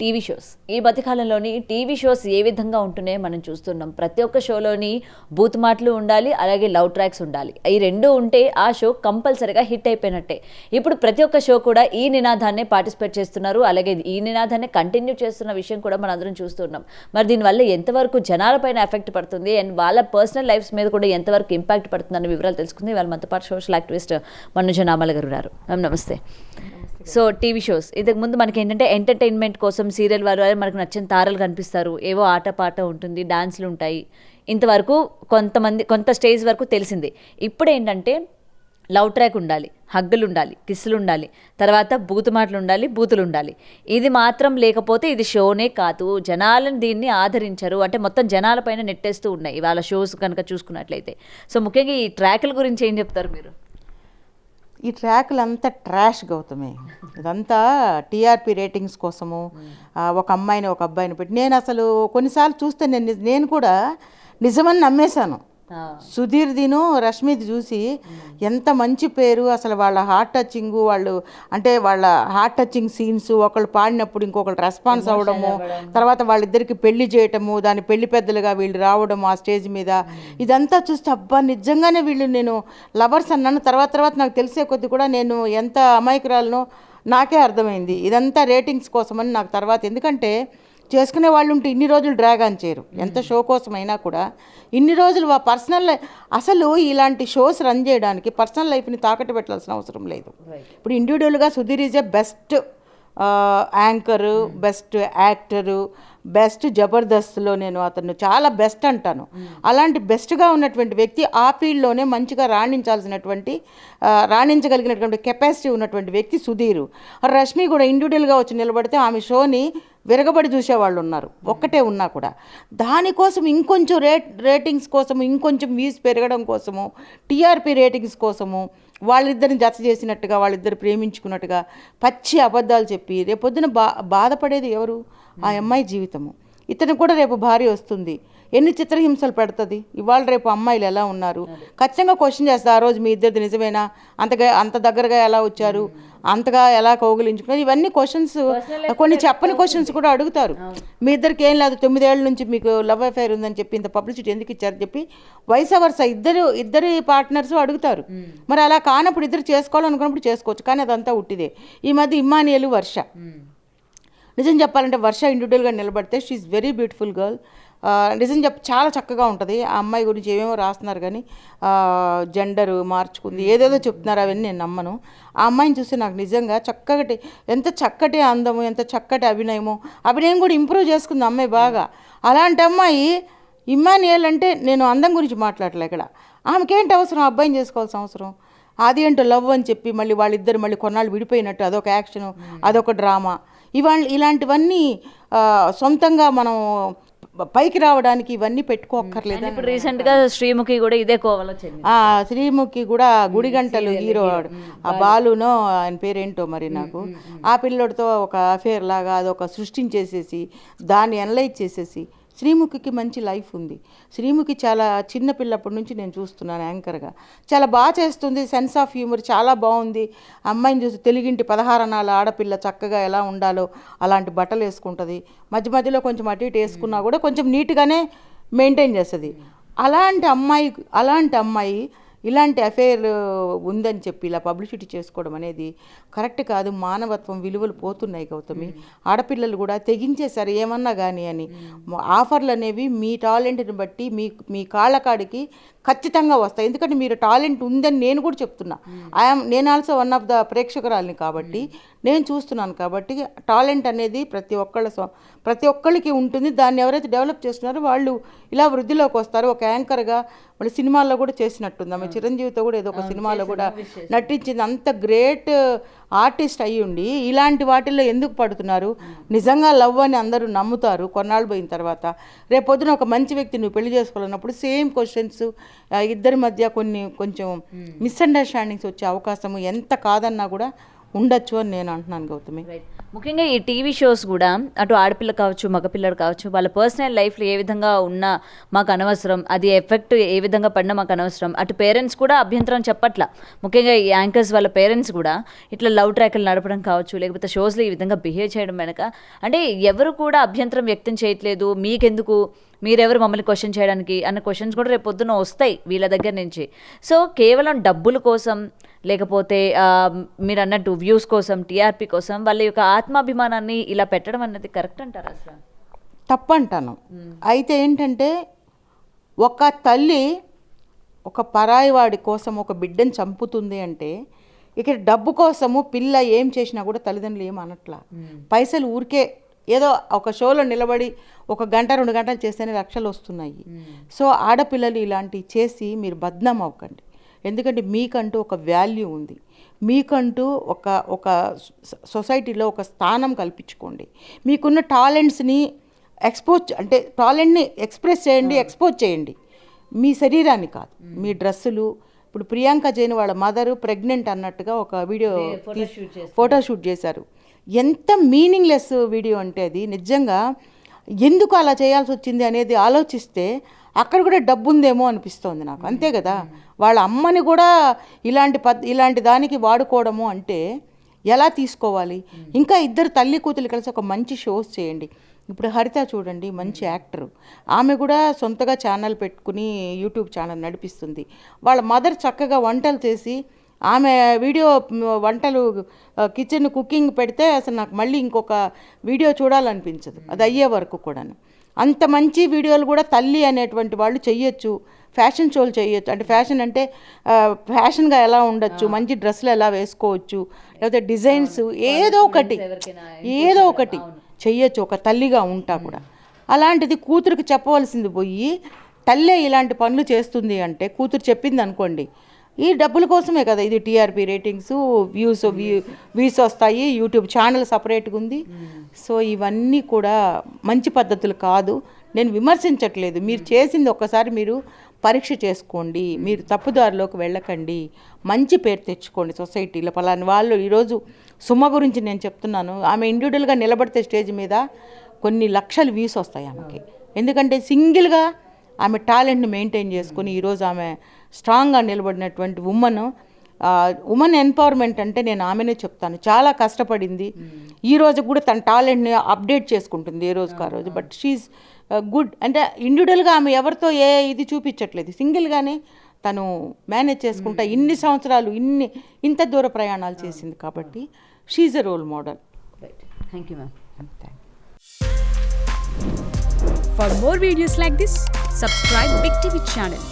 TV shows. ఈ మధ్యకాలంలోని TV shows ఏ విధంగా ఉంటున్నాయో మనం చూస్తున్నాం. ప్రతి ఒక్క షోలోని బూత్ మాటలు ఉండాలి, అలాగే లవ్ ట్రాక్స్ ఉండాలి. ఈ రెండు ఉంటే ఆ షో కంపల్సరీగా హిట్ అయిపోయినట్టే. ఇప్పుడు ప్రతి ఒక్క షో కూడా ఈ నినాదాన్నే పార్టిసిపేట్ చేస్తున్నారు, అలాగే ఈ నినాదాన్ని కంటిన్యూ చేస్తున్న విషయం కూడా మనం అందరం చూస్తున్నాం. మరి దీనివల్ల ఎంతవరకు జనాలపైన ఎఫెక్ట్ పడుతుంది అండ్ వాళ్ళ పర్సనల్ లైఫ్స్ మీద కూడా ఎంతవరకు ఇంపాక్ట్ పడుతుంది అనే వివరాలు తెలుసుకుంది వాళ్ళ మనతో పాటు సోషల్ యాక్టివిస్ట్ మనుజ నామల గారు ఉన్నారు. మ్యామ్ నమస్తే. సో టీవీ షోస్ ఇంతకు ముందు మనకి ఏంటంటే ఎంటర్టైన్మెంట్ కోసం సీరియల్ వారు మనకు నచ్చిన తారలు కనిపిస్తారు, ఏవో ఆట పాట ఉంటుంది, డాన్స్లు ఉంటాయి. ఇంతవరకు కొంత స్టేజ్ వరకు తెలిసింది. ఇప్పుడు ఏంటంటే లవ్ ట్రాక్ ఉండాలి, హగ్గులు ఉండాలి, కిస్సులు ఉండాలి, తర్వాత బూతు మాటలు ఉండాలి, బూతులు ఉండాలి. ఇది మాత్రం లేకపోతే ఇది షోనే కాదు. జనాలను దీన్ని ఆదరించరు, అంటే మొత్తం జనాలపైన నెట్టేస్తూ ఉన్నాయి ఇవాళ షోస్ కనుక చూసుకున్నట్లయితే. సో ముఖ్యంగా ఈ ట్రాకుల గురించి ఏం చెప్తారు మీరు? ఈ ట్రాకులు అంతా ట్రాష్ గౌతమే. ఇదంతా టీఆర్పీ రేటింగ్స్ కోసము ఒక అమ్మాయిని ఒక అబ్బాయిని పెట్టి నేను అసలు కొన్నిసార్లు చూస్తే నేను కూడా నిజమని నమ్మేశాను. సుధీర్దిను రష్మిది చూసి ఎంత మంచి పేరు, అసలు వాళ్ళ హార్ట్ టచింగ్, వాళ్ళ హార్ట్ టచింగ్ సీన్స్, ఒకళ్ళు పాడినప్పుడు ఇంకొకళ్ళు రెస్పాన్స్ అవ్వడము, తర్వాత వాళ్ళిద్దరికి పెళ్లి చేయటము, దాని పెళ్లి పెద్దలుగా వీళ్ళు రావడం ఆ స్టేజ్ మీద, ఇదంతా చూస్తే అబ్బా నిజంగానే వీళ్ళు నేను లవర్స్ అన్నాను. తర్వాత నాకు తెలిసే కొద్ది కూడా నేను ఎంత అమాయకురాలనో నాకే అర్థమైంది. ఇదంతా రేటింగ్స్ కోసమని నాకు తర్వాత, ఎందుకంటే చేసుకునే వాళ్ళు ఉంటే ఇన్ని రోజులు డ్రాగ్ ఆన్ చేయరు. ఎంత షో కోసమైనా కూడా ఇన్ని రోజులు పర్సనల్, అసలు ఇలాంటి షోస్ రన్ చేయడానికి పర్సనల్ లైఫ్ని తాకట్టు పెట్టాల్సిన అవసరం లేదు. ఇప్పుడు ఇండివిజువల్గా Sudheer is a best anchor, best actor, best జబర్దస్త్లో నేను అతను చాలా బెస్ట్ అంటాను. అలాంటి బెస్ట్గా ఉన్నటువంటి వ్యక్తి ఆ ఫీల్డ్లోనే మంచిగా రాణించగలిగినటువంటి కెపాసిటీ ఉన్నటువంటి వ్యక్తి సుధీరు. రష్మి కూడా ఇండివిజువల్గా వచ్చి నిలబడితే ఆమె షోని విరగబడి చూసేవాళ్ళు ఉన్నారు, ఒక్కటే ఉన్నా కూడా. దానికోసం ఇంకొంచెం రేటింగ్స్ కోసము, ఇంకొంచెం వ్యూస్ పెరగడం కోసము, టీఆర్పీ రేటింగ్స్ కోసము వాళ్ళిద్దరిని జత చేసినట్టుగా, వాళ్ళిద్దరు ప్రేమించుకున్నట్టుగా పచ్చి అబద్ధాలు చెప్పి రేపొద్దున బాధపడేది ఎవరు? ఆ అమ్మాయి జీవితము. ఇతను కూడా రేపు భార్య వస్తుంది, ఎన్ని చిత్రహింసలు పెడుతుంది. ఇవాళ రేపు అమ్మాయిలు ఎలా ఉన్నారు ఖచ్చితంగా క్వశ్చన్ చేస్తారు. ఆ రోజు మీ ఇద్దరిది నిజమేనా, అంత దగ్గరగా ఎలా వచ్చారు, అంతగా ఎలా కౌగిలించుకున్నారు, ఇవన్నీ క్వశ్చన్స్, కొన్ని చెప్పని క్వశ్చన్స్ కూడా అడుగుతారు. మీ ఇద్దరికి ఏం లేదు, 9 ఏళ్ళ నుంచి మీకు లవ్ అఫైర్ ఉందని చెప్పి ఇంత పబ్లిసిటీ ఎందుకు ఇచ్చారని చెప్పి వైస్ వర్సా ఇద్దరి పార్ట్నర్స్ అడుగుతారు. మరి అలా కానప్పుడు ఇద్దరు చేసుకోవాలనుకున్నప్పుడు చేసుకోవచ్చు, కానీ అదంతా ఉట్టిదే. ఈ మధ్య ఇమ్మానియల్ వర్ష, నిజం చెప్పాలంటే వర్ష ఇండివిజువల్గా నిలబడితే she is very beautiful girl. నిజం చాలా చక్కగా ఉంటుంది. ఆ అమ్మాయి గురించి ఏమేమో రాస్తున్నారు కానీ జెండరు మార్చుకుంది, ఏదేదో చెప్తున్నారు, అవన్నీ నేను నమ్మను. ఆ అమ్మాయిని చూస్తే నాకు నిజంగా ఎంత చక్కటి అందము, ఎంత చక్కటి అభినయం కూడా ఇంప్రూవ్ చేసుకుంది అమ్మాయి బాగా. అలాంటి అమ్మాయి ఇమ్మానియల్ అంటే, నేను అందం గురించి మాట్లాడలే ఇక్కడ, ఆమెకేంటి అవసరం అబ్బాయిని చేసుకోవాల్సిన అవసరం? అది ఏంటో లవ్ అని చెప్పి వాళ్ళిద్దరు మళ్ళీ కొన్నాళ్ళు విడిపోయినట్టు అదొక యాక్షను, అదొక డ్రామా. ఇలాంటివన్నీ సొంతంగా మనం పైకి రావడానికి ఇవన్నీ పెట్టుకోక్కర్లేదు. ఇప్పుడు రీసెంట్గా శ్రీముఖి కూడా ఇదే కోవలో వచ్చింది. శ్రీముఖి కూడా గుడిగంటలు హీరో, ఆ బాలునో ఆయన పేరేంటో మరి నాకు, ఆ పిల్లోడితో ఒక అఫేర్ లాగా అదొక సృష్టించేసేసి దాన్ని అనలైజ్ చేసేసి. శ్రీముఖికి మంచి లైఫ్ ఉంది. శ్రీముఖి చాలా చిన్న పిల్లప్పటి నుంచి నేను చూస్తున్నాను యాంకర్గా, చాలా బాగా చేస్తుంది, సెన్స్ ఆఫ్ హ్యూమర్ చాలా బాగుంది. అమ్మాయిని చూసి తెలుగింటి 16 అనాల ఆడపిల్ల చక్కగా ఎలా ఉండాలో అలాంటి బట్టలు వేసుకుంటుంది. మధ్యలో కొంచెం అటు ఇటు వేసుకున్నా కూడా కొంచెం నీట్గానే మెయింటైన్ చేస్తుంది. అలాంటి అమ్మాయి ఇలాంటి అఫేర్ ఉందని చెప్పి ఇలా పబ్లిసిటీ చేసుకోవడం అనేది కరెక్ట్ కాదు. మానవత్వం విలువలు పోతున్నాయి గౌతమి. ఆడపిల్లలు కూడా తెగించేశారు ఏమన్నా కానీ అని. ఆఫర్లు అనేవి మీ టాలెంట్ని బట్టి మీ కాళ్ళకాడికి ఖచ్చితంగా వస్తాయి. ఎందుకంటే మీరు టాలెంట్ ఉందని నేను కూడా చెప్తున్నా. నేను ఆల్సో వన్ ఆఫ్ ద ప్రేక్షకురాలిని కాబట్టి నేను చూస్తున్నాను. కాబట్టి టాలెంట్ అనేది ప్రతి ఒక్కళ్ళకి ఉంటుంది. దాన్ని ఎవరైతే డెవలప్ చేస్తున్నారో వాళ్ళు ఇలా వృద్ధిలోకి వస్తారు. ఒక యాంకర్గా మళ్ళీ సినిమాల్లో కూడా చేసినట్టుంది ఆమె. చిరంజీవితో కూడా ఏదో ఒక సినిమాలో కూడా నటించింది. అంత గ్రేట్ ఆర్టిస్ట్ అయ్యి ఉండి ఇలాంటి వాటిల్లో ఎందుకు పడుతున్నారు? నిజంగా లవ్ అని అందరూ నమ్ముతారు కొన్నాళ్ళు పోయిన తర్వాత. రేపొద్దున ఒక మంచి వ్యక్తి నువ్వు పెళ్లి చేసుకోవాలన్నప్పుడు సేమ్ క్వశ్చన్స్, ఇద్దరి మధ్య కొంచెం మిస్అండర్స్టాండింగ్స్ వచ్చే అవకాశము ఎంత కాదన్నా కూడా ఉండొచ్చు అని నేను అంటున్నాను గౌతమి. ముఖ్యంగా ఈ టీవీ షోస్ కూడా అటు ఆడపిల్ల కావచ్చు మగపిల్లడు కావచ్చు వాళ్ళ పర్సనల్ లైఫ్లో ఏ విధంగా ఉన్నా మాకు అనవసరం, అది ఎఫెక్ట్ ఏ విధంగా పడినా మాకు అనవసరం. అటు పేరెంట్స్ కూడా అభ్యంతరం చెప్పట్ల. ముఖ్యంగా ఈ యాంకర్స్ వాళ్ళ పేరెంట్స్ కూడా ఇట్లా లవ్ ట్రాక్లు నడపడం కావచ్చు, లేకపోతే షోస్లో ఈ విధంగా బిహేవ్ చేయడం వెనక అంటే ఎవరు కూడా అభ్యంతరం వ్యక్తం చేయట్లేదు. మీకెందుకు, మీరెవరు మమ్మల్ని క్వశ్చన్ చేయడానికి అన్న క్వశ్చన్స్ కూడా రేపు పొద్దున వస్తాయి వీళ్ళ దగ్గర నుంచి. సో కేవలం డబ్బుల కోసం లేకపోతే మీరు అన్నట్టు వ్యూస్ కోసం, టీఆర్పీ కోసం వాళ్ళ యొక్క ఆత్మాభిమానాన్ని ఇలా పెట్టడం అన్నది కరెక్ట్ అంటారా అసలు? తప్పంటాను. అయితే ఏంటంటే ఒక తల్లి ఒక పరాయి వాడి కోసం ఒక బిడ్డను చంపుతుంది అంటే ఇక్కడ డబ్బు కోసము పిల్ల ఏం చేసినా కూడా తల్లిదండ్రులు ఏం అనట్లా. పైసలు ఊరికే ఏదో ఒక షోలో నిలబడి 1 గంట 2 గంటలు చేస్తేనే లక్షలు వస్తున్నాయి. సో ఆడపిల్లలు ఇలాంటివి చేసి మీరు బద్నాం అవ్వకండి. ఎందుకంటే మీకంటూ ఒక వాల్యూ ఉంది, మీకంటూ ఒక సొసైటీలో ఒక స్థానం కల్పించుకోండి. మీకున్న టాలెంట్స్ని అంటే టాలెంట్ని ఎక్స్ప్రెస్ చేయండి, ఎక్స్పోజ్ చేయండి. మీ శరీరాన్ని కాదు, మీ డ్రెస్సులు. ఇప్పుడు ప్రియాంక జైన్ వాళ్ళ మదరు ప్రెగ్నెంట్ అన్నట్టుగా ఒక వీడియో ఫోటోషూట్ చేశారు. ఎంత మీనింగ్లెస్ వీడియో అంటే అది నిజంగా ఎందుకు అలా చేయాల్సి వచ్చింది అనేది ఆలోచిస్తే అక్కడ కూడా డబ్బు ఉందేమో అనిపిస్తోంది నాకు. అంతే కదా, వాళ్ళ అమ్మని కూడా ఇలాంటి దానికి వాడుకోవడము అంటే ఎలా తీసుకోవాలి? ఇంకా ఇద్దరు తల్లి కూతురు కలిసి ఒక మంచి షోస్ చేయండి. ఇప్పుడు హరిత చూడండి, మంచి యాక్టరు. ఆమె కూడా సొంతగా ఛానల్ పెట్టుకుని యూట్యూబ్ ఛానల్ నడిపిస్తుంది. వాళ్ళ మదర్ చక్కగా వంటలు చేసి ఆమె వీడియో వంటలు కిచెన్ కుకింగ్ పెడితే అసలు నాకు మళ్ళీ ఇంకొక వీడియో చూడాలనిపించదు అది అయ్యే వరకు కూడాను. అంత మంచి వీడియోలు కూడా తల్లి అనేటువంటి వాళ్ళు చెయ్యొచ్చు. ఫ్యాషన్ షోలు చేయొచ్చు. అంటే ఫ్యాషన్ అంటే ఫ్యాషన్గా ఎలా ఉండొచ్చు, మంచి డ్రెస్సులు ఎలా వేసుకోవచ్చు, లేకపోతే డిజైన్స్ ఏదో ఒకటి చెయ్యొచ్చు ఒక తల్లిగా ఉంటా కూడా. అలాంటిది కూతురికి చెప్పవలసింది పోయి తల్లే ఇలాంటి పనులు చేస్తుంది అంటే కూతురు చెప్పింది అనుకోండి, ఈ డబ్బుల కోసమే కదా ఇది. టీఆర్పీ రేటింగ్స్, వ్యూస్ వస్తాయి, యూట్యూబ్ ఛానల్ సపరేట్గా ఉంది. సో ఇవన్నీ కూడా మంచి పద్ధతులు కాదు. నేను విమర్శించట్లేదు, మీరు చేసింది ఒక్కసారి మీరు పరీక్ష చేసుకోండి. మీరు తప్పుదారిలోకి వెళ్ళకండి, మంచి పేరు తెచ్చుకోండి సొసైటీలో. పలాని వాళ్ళు ఈరోజు సుమ గురించి నేను చెప్తున్నాను, ఆమె ఇండివిజువల్గా నిలబడితే స్టేజ్ మీద కొన్ని లక్షల వ్యూస్ వస్తాయి ఆమెకి. ఎందుకంటే సింగిల్గా ఆమె టాలెంట్ని మెయింటైన్ చేసుకుని ఈరోజు ఆమె స్ట్రాంగ్గా నిలబడినటువంటి ఉమెన్ ఎంపవర్మెంట్ అంటే నేను ఆమెనే చెప్తాను. చాలా కష్టపడింది, ఈ రోజు కూడా తన టాలెంట్ని అప్డేట్ చేసుకుంటుంది ఏ రోజుకి ఆ రోజు. But she's good. అంటే ఇండివిజువల్గా ఆమె ఎవరితో ఇది చూపించట్లేదు, సింగిల్గానే తను మేనేజ్ చేసుకుంటా ఇన్ని సంవత్సరాలు ఇంత దూర ప్రయాణాలు చేసింది. కాబట్టి she's a role model. Thank you ma'am. For more videos like this, subscribe Big TV channel.